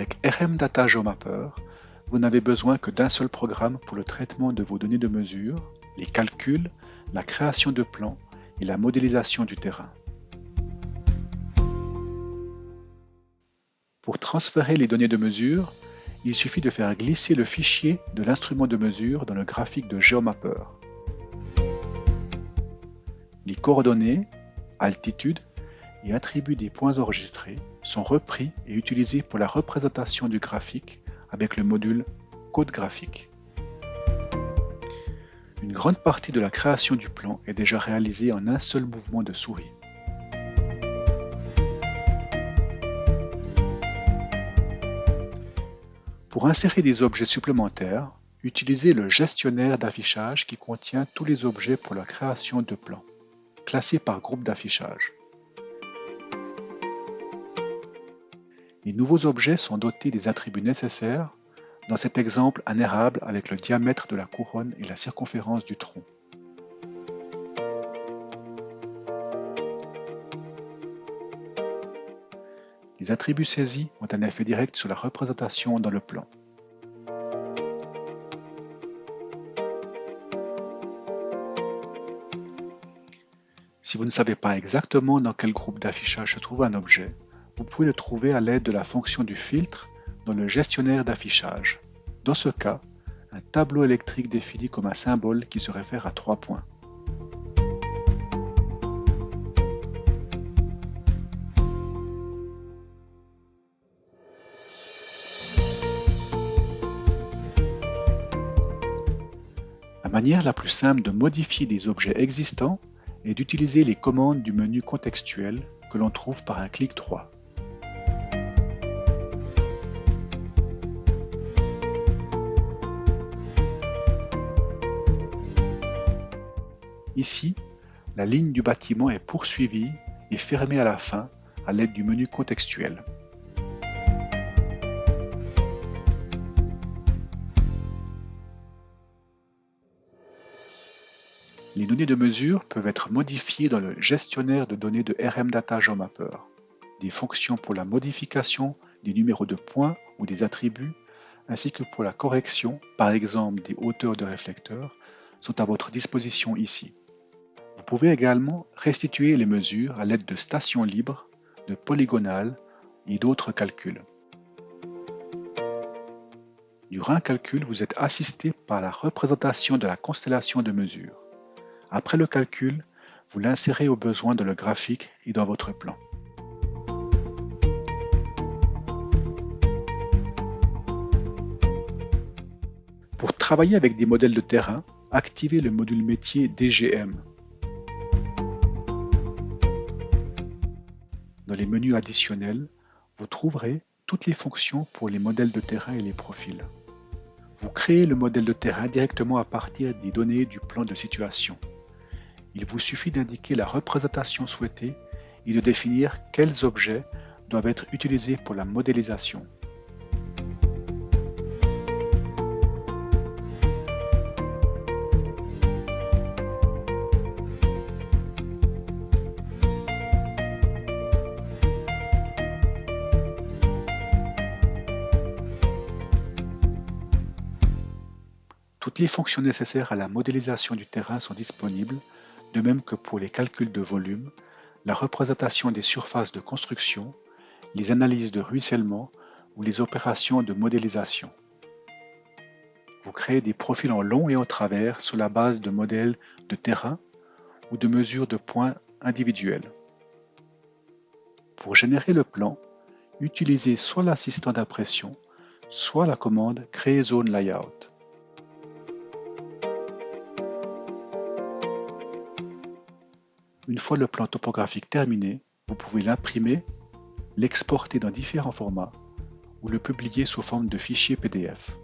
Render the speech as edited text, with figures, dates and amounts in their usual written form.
Avec RM Data GeoMapper, vous n'avez besoin que d'un seul programme pour le traitement de vos données de mesure, les calculs, la création de plans et la modélisation du terrain. Pour transférer les données de mesure, il suffit de faire glisser le fichier de l'instrument de mesure dans le graphique de GeoMapper. Les coordonnées, altitude et attributs des points enregistrés sont repris et utilisés pour la représentation du graphique avec le module Code graphique. Une grande partie de la création du plan est déjà réalisée en un seul mouvement de souris. Pour insérer des objets supplémentaires, utilisez le gestionnaire d'affichage qui contient tous les objets pour la création de plans, classés par groupe d'affichage. Les nouveaux objets sont dotés des attributs nécessaires, dans cet exemple un érable avec le diamètre de la couronne et la circonférence du tronc. Les attributs saisis ont un effet direct sur la représentation dans le plan. Si vous ne savez pas exactement dans quel groupe d'affichage se trouve un objet, vous pouvez le trouver à l'aide de la fonction du filtre dans le gestionnaire d'affichage. Dans ce cas, un tableau électrique défini comme un symbole qui se réfère à 3 points. La manière la plus simple de modifier des objets existants est d'utiliser les commandes du menu contextuel que l'on trouve par un clic droit. Ici, la ligne du bâtiment est poursuivie et fermée à la fin à l'aide du menu contextuel. Les données de mesure peuvent être modifiées dans le gestionnaire de données de RM Data GeoMapper. Des fonctions pour la modification des numéros de points ou des attributs, ainsi que pour la correction, par exemple des hauteurs de réflecteurs, sont à votre disposition ici. Vous pouvez également restituer les mesures à l'aide de stations libres, de polygonales et d'autres calculs. Durant un calcul, vous êtes assisté par la représentation de la constellation de mesures. Après le calcul, vous l'insérez au besoin dans le graphique et dans votre plan. Pour travailler avec des modèles de terrain, activez le module métier DGM. Dans les menus additionnels, vous trouverez toutes les fonctions pour les modèles de terrain et les profils. Vous créez le modèle de terrain directement à partir des données du plan de situation. Il vous suffit d'indiquer la représentation souhaitée et de définir quels objets doivent être utilisés pour la modélisation. Toutes les fonctions nécessaires à la modélisation du terrain sont disponibles, de même que pour les calculs de volume, la représentation des surfaces de construction, les analyses de ruissellement ou les opérations de modélisation. Vous créez des profils en long et en travers sur la base de modèles de terrain ou de mesures de points individuels. Pour générer le plan, utilisez soit l'assistant d'impression, soit la commande Créer zone layout. Une fois le plan topographique terminé, vous pouvez l'imprimer, l'exporter dans différents formats ou le publier sous forme de fichier PDF.